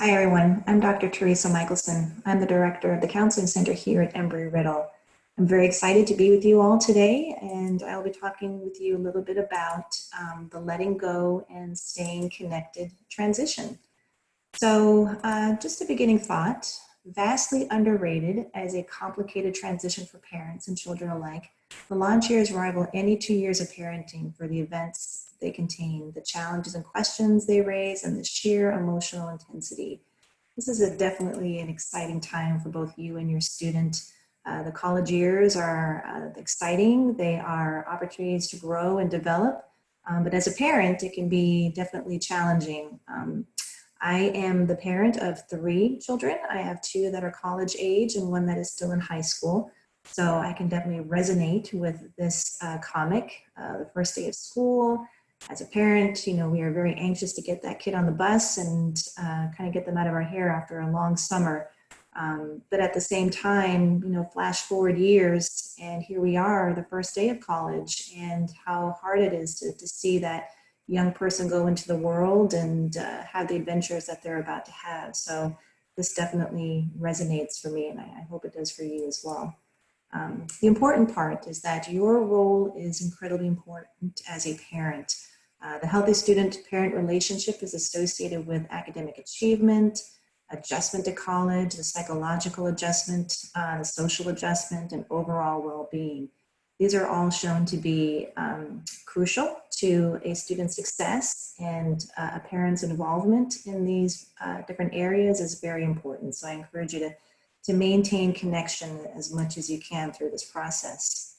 Hi, everyone. I'm Dr. Teresa Michelson. I'm the director of the Counseling Center here at Embry-Riddle. I'm very excited to be with you all today, and I'll be talking with you a little bit about the letting go and staying connected transition. So just a beginning thought, vastly underrated as a complicated transition for parents and children alike, the launch years rival any 2 years of parenting for the events they contain, the challenges and questions they raise, and the sheer emotional intensity. This is definitely an exciting time for both you and your student. The college years are exciting. They are opportunities to grow and develop, but as a parent, it can be definitely challenging. I am the parent of 3 children. I have 2 that are college age and 1 that is still in high school. So I can definitely resonate with this comic, the first day of school. As a parent, we are very anxious to get that kid on the bus and kind of get them out of our hair after a long summer. But at the same time, flash forward years and here we are, the first day of college, and how hard it is to see that young person go into the world and have the adventures that they're about to have. So this definitely resonates for me, and I hope it does for you as well. The important part is that your role is incredibly important as a parent. The healthy student-parent relationship is associated with academic achievement, adjustment to college, the psychological adjustment, the social adjustment, and overall well-being. These are all shown to be crucial to a student's success, and a parent's involvement in these different areas is very important. So I encourage you to maintain connection as much as you can through this process.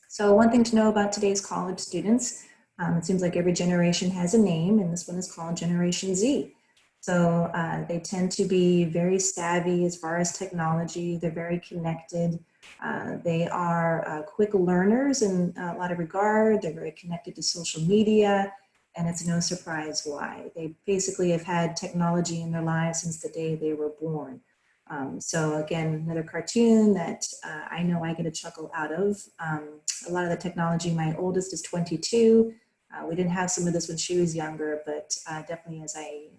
So one thing to know about today's college students, it seems like every generation has a name, and this one is called Generation Z. So they tend to be very savvy as far as technology. They're very connected. They are quick learners in a lot of regard. They're very connected to social media, and it's no surprise why. They basically have had technology in their lives since the day they were born. So again, another cartoon that I know I get a chuckle out of. A lot of the technology, my oldest is 22. We didn't have some of this when she was younger, but definitely as I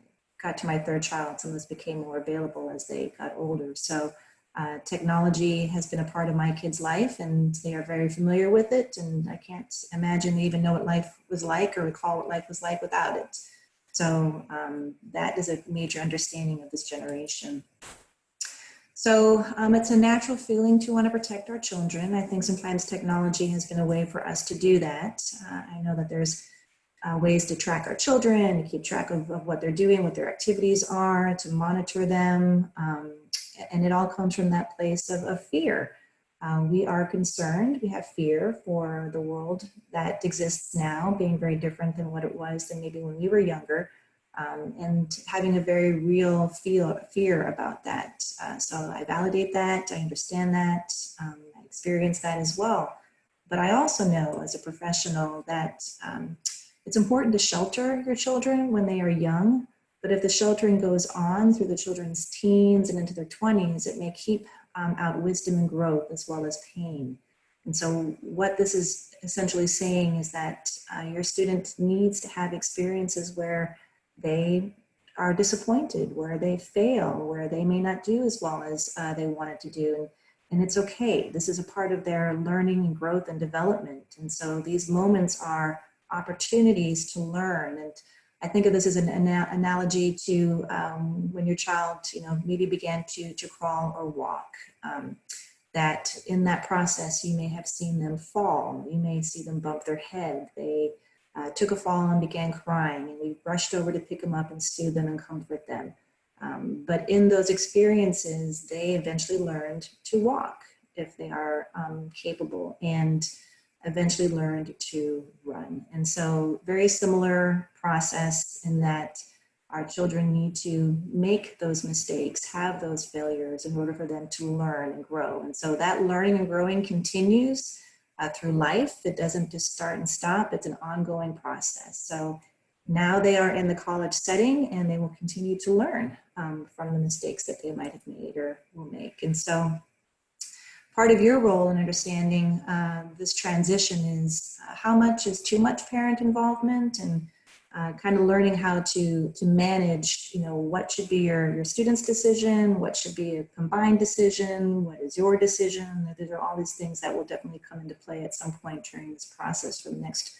got to my 3rd child, some of this became more available as they got older. So technology has been a part of my kids' life, and they are very familiar with it. And I can't imagine they even know what life was like or recall what life was like without it. So that is a major understanding of this generation. So it's a natural feeling to want to protect our children. I think sometimes technology has been a way for us to do that. I know that there's ways to track our children, to keep track of what they're doing, what their activities are, to monitor them. And it all comes from that place of fear. We are concerned, we have fear for the world that exists now, being very different than what it was than maybe when we were younger. And having a very real fear about that. So I validate that, I understand that, I experience that as well. But I also know as a professional that it's important to shelter your children when they are young, but if the sheltering goes on through the children's teens and into their 20s, it may keep out wisdom and growth as well as pain. And so what this is essentially saying is that your student needs to have experiences where they are disappointed, where they fail, where they may not do as well as they wanted to do. And it's okay. This is a part of their learning and growth and development. And so these moments are opportunities to learn. And I think of this as an analogy to when your child, maybe began to crawl or walk. That in that process, you may have seen them fall. You may see them bump their head. They took a fall and began crying, and we rushed over to pick them up and soothe them and comfort them. But in those experiences, they eventually learned to walk if they are capable, and eventually learned to run. And so very similar process in that our children need to make those mistakes, have those failures in order for them to learn and grow. And so that learning and growing continues through life. It doesn't just start and stop. It's an ongoing process. So now they are in the college setting, and they will continue to learn from the mistakes that they might have made or will make. And so part of your role in understanding this transition is how much is too much parent involvement, and kind of learning how to manage, what should be your student's decision, what should be a combined decision, what is your decision. These are all these things that will definitely come into play at some point during this process for the next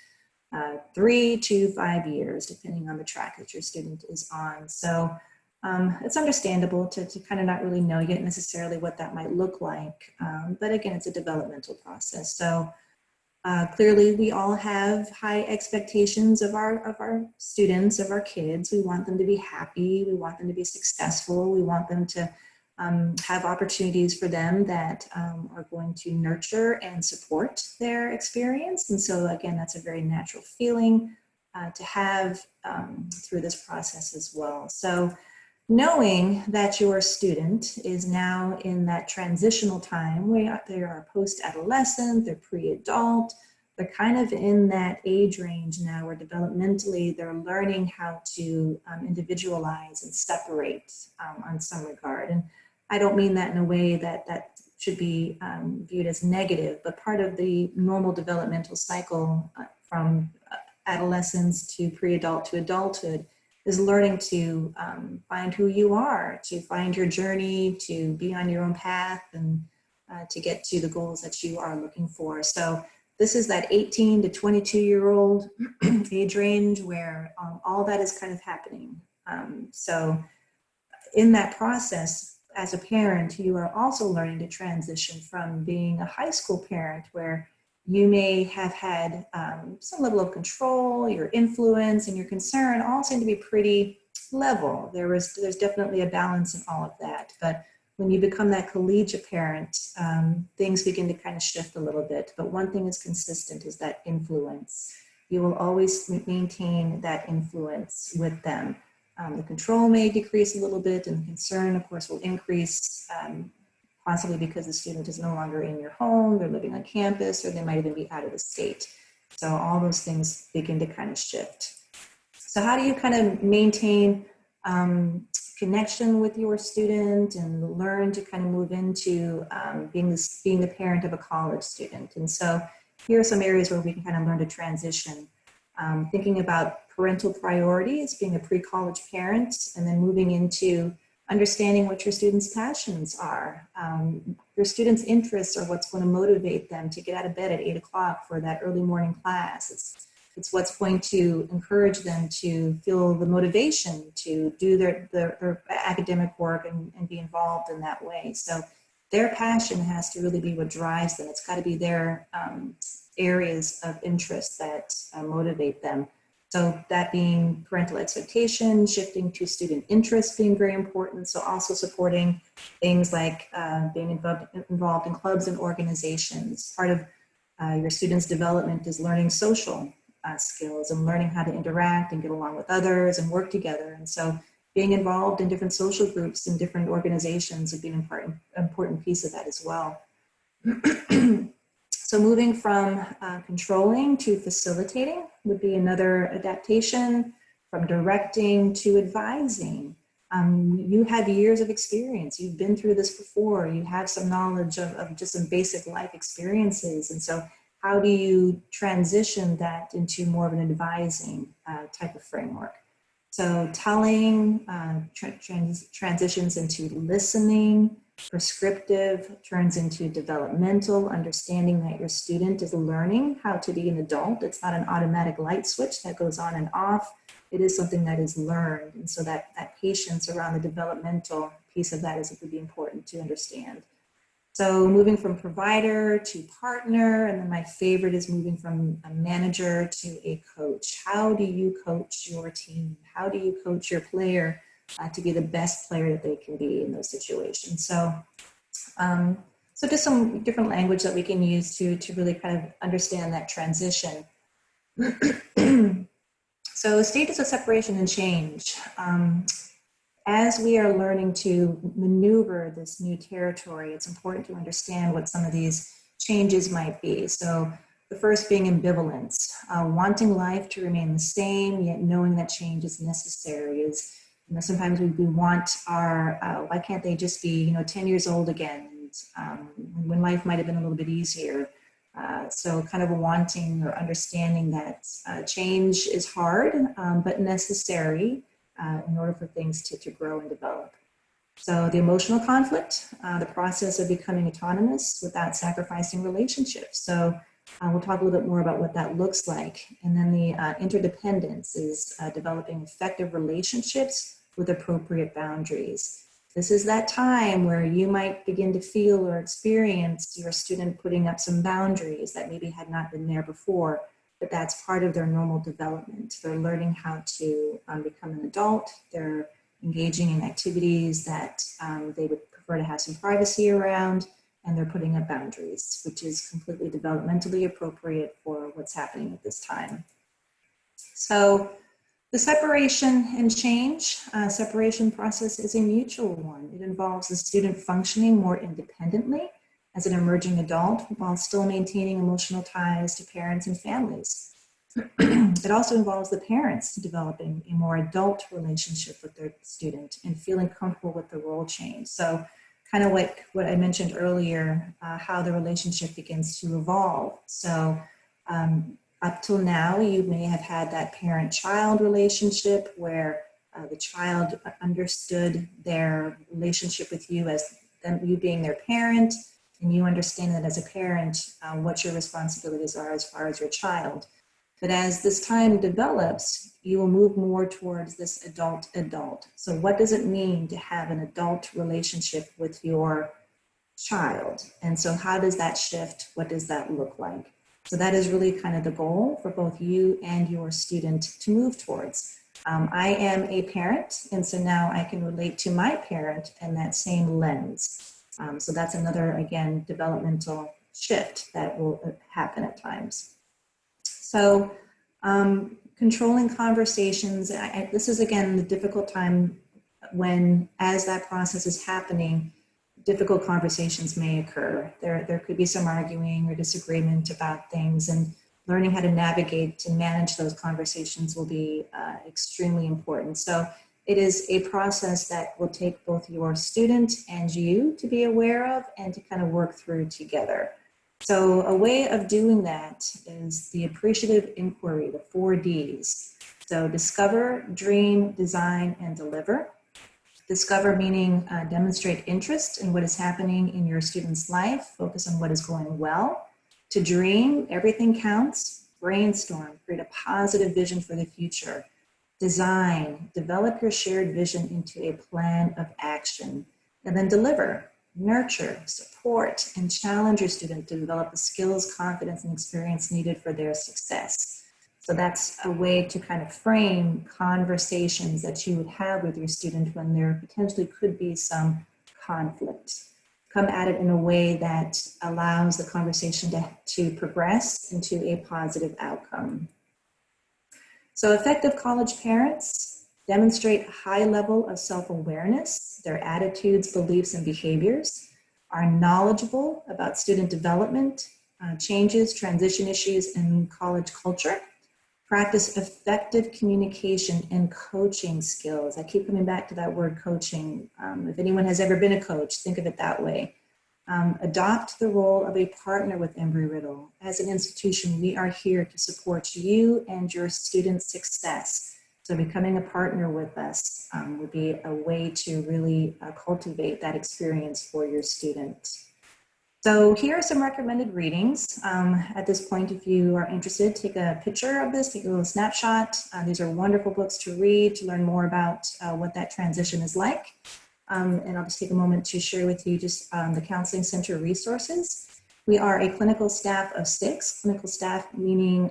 3 to 5 years, depending on the track that your student is on. So it's understandable to kind of not really know yet necessarily what that might look like. But again, it's a developmental process. So clearly, we all have high expectations of our students, of our kids. We want them to be happy. We want them to be successful. We want them to have opportunities for them that are going to nurture and support their experience. And so, again, that's a very natural feeling to have through this process as well. So, knowing that your student is now in that transitional time where they are post-adolescent, they're pre-adult, they're kind of in that age range now where developmentally they're learning how to individualize and separate on some regard. And I don't mean that in a way that should be viewed as negative, but part of the normal developmental cycle from adolescence to pre-adult to adulthood is learning to find who you are, to find your journey, to be on your own path, and to get to the goals that you are looking for. So this is that 18 to 22-year-old age range where all that is kind of happening. So in that process, as a parent, you are also learning to transition from being a high school parent where you may have had some level of control, your influence and your concern all seem to be pretty level. There's definitely a balance in all of that. But when you become that collegiate parent, things begin to kind of shift a little bit. But one thing is consistent is that influence. You will always maintain that influence with them. The control may decrease a little bit and the concern, of course, will increase possibly because the student is no longer in your home, they're living on campus, or they might even be out of the state. So all those things begin to kind of shift. So how do you kind of maintain connection with your student and learn to kind of move into being the parent of a college student? And so here are some areas where we can kind of learn to transition. Thinking about parental priorities, being a pre-college parent, and then moving into understanding what your students' passions are. Your students' interests are what's going to motivate them to get out of bed at 8 o'clock for that early morning class. It's what's going to encourage them to feel the motivation to do their academic work and be involved in that way. So their passion has to really be what drives them. It's got to be their areas of interest that motivate them. So that being parental expectation, shifting to student interest being very important. So also supporting things like being involved in clubs and organizations. Part of your students' development is learning social skills and learning how to interact and get along with others and work together. And so being involved in different social groups and different organizations would be an important piece of that as well. So moving from controlling to facilitating would be another adaptation, from directing to advising. You have years of experience. You've been through this before. You have some knowledge of just some basic life experiences. And so how do you transition that into more of an advising type of framework? So telling transitions into listening. Prescriptive turns into developmental, understanding that your student is learning how to be an adult. It's not an automatic light switch that goes on and off. It is something that is learned. And so that patience around the developmental piece of that is really important to understand. So moving from provider to partner, and then my favorite is moving from a manager to a coach. How do you coach your team? How do you coach your player to be the best player that they can be in those situations? So, so just some different language that we can use to really kind of understand that transition. So stages of separation and change. As we are learning to maneuver this new territory, it's important to understand what some of these changes might be. So the first being ambivalence, wanting life to remain the same, yet knowing that change is necessary. Is, sometimes we want our, why can't they just be, 10 years old again? And when life might have been a little bit easier. So kind of wanting or understanding that change is hard, but necessary in order for things to grow and develop. So the emotional conflict, the process of becoming autonomous without sacrificing relationships. So we'll talk a little bit more about what that looks like. And then the interdependence is developing effective relationships with appropriate boundaries. This is that time where you might begin to feel or experience your student putting up some boundaries that maybe had not been there before, but that's part of their normal development. They're learning how to become an adult. They're engaging in activities that they would prefer to have some privacy around, and they're putting up boundaries, which is completely developmentally appropriate for what's happening at this time. So the separation and change, separation process is a mutual one. It involves the student functioning more independently as an emerging adult while still maintaining emotional ties to parents and families. It also involves the parents developing a more adult relationship with their student and feeling comfortable with the role change. So kind of like what I mentioned earlier, how the relationship begins to evolve. So up till now, you may have had that parent-child relationship where the child understood their relationship with you as them, you being their parent, and you understand that as a parent, what your responsibilities are as far as your child. But as this time develops, you will move more towards this adult. So what does it mean to have an adult relationship with your child? And so how does that shift? What does that look like? So that is really kind of the goal for both you and your student to move towards. I am a parent, and so now I can relate to my parent in that same lens. So that's another, again, developmental shift that will happen at times. So controlling conversations, this is, again, the difficult time when, as that process is happening, difficult conversations may occur. There could be some arguing or disagreement about things, and learning how to navigate and manage those conversations will be extremely important. So it is a process that will take both your student and you to be aware of and to kind of work through together. So a way of doing that is the appreciative inquiry, the 4 Ds. So discover, dream, design, and deliver. Discover meaning demonstrate interest in what is happening in your student's life, focus on what is going well. To dream, everything counts. Brainstorm, create a positive vision for the future. Design, develop your shared vision into a plan of action. And then deliver, nurture, support, and challenge your student to develop the skills, confidence, and experience needed for their success. So that's a way to kind of frame conversations that you would have with your student when there potentially could be some conflict. Come at it in a way that allows the conversation to progress into a positive outcome. So effective college parents demonstrate a high level of self-awareness, their attitudes, beliefs, and behaviors, are knowledgeable about student development, changes, transition issues, and college culture, practice effective communication and coaching skills. I keep coming back to that word coaching. If anyone has ever been a coach, think of it that way. Adopt the role of a partner with Embry-Riddle. As an institution, we are here to support you and your students' success. So becoming a partner with us would be a way to really cultivate that experience for your student. So here are some recommended readings. At this point, if you are interested, take a picture of this, take a little snapshot. These are wonderful books to read, to learn more about what that transition is like. And I'll just take a moment to share with you just the Counseling Center resources. We are a clinical staff of 6, clinical staff meaning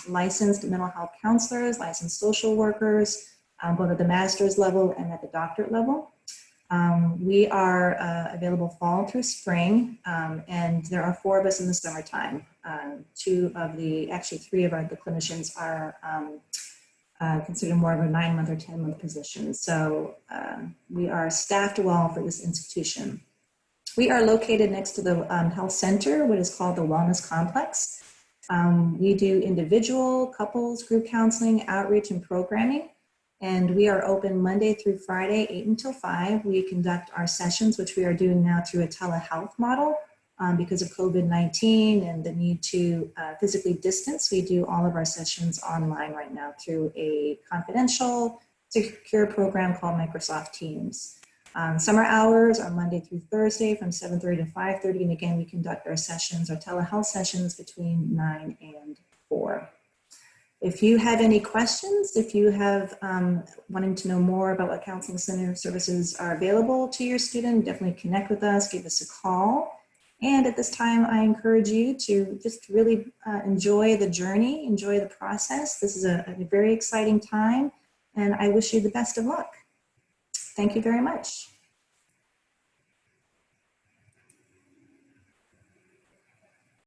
licensed mental health counselors, licensed social workers, both at the master's level and at the doctorate level. We are available fall through spring, and there are 4 of us in the summertime. 3 of the clinicians are considered more of a 9-month or 10-month position. So we are staffed well for this institution. We are located next to the health center, what is called the Wellness Complex. We do individual, couples, group counseling, outreach, and programming. And we are open Monday through Friday, 8 until 5. We conduct our sessions, which we are doing now through a telehealth model, Because of COVID-19 and the need to physically distance, we do all of our sessions online right now through a confidential, secure program called Microsoft Teams. Summer hours are Monday through Thursday from 7:30 to 5:30. And again, we conduct our sessions, our telehealth sessions between 9 and 4. If you have any questions, if you have wanting to know more about what counseling center services are available to your student, definitely connect with us, give us a call. And at this time, I encourage you to just really enjoy the journey, enjoy the process. This is a very exciting time, and I wish you the best of luck. Thank you very much.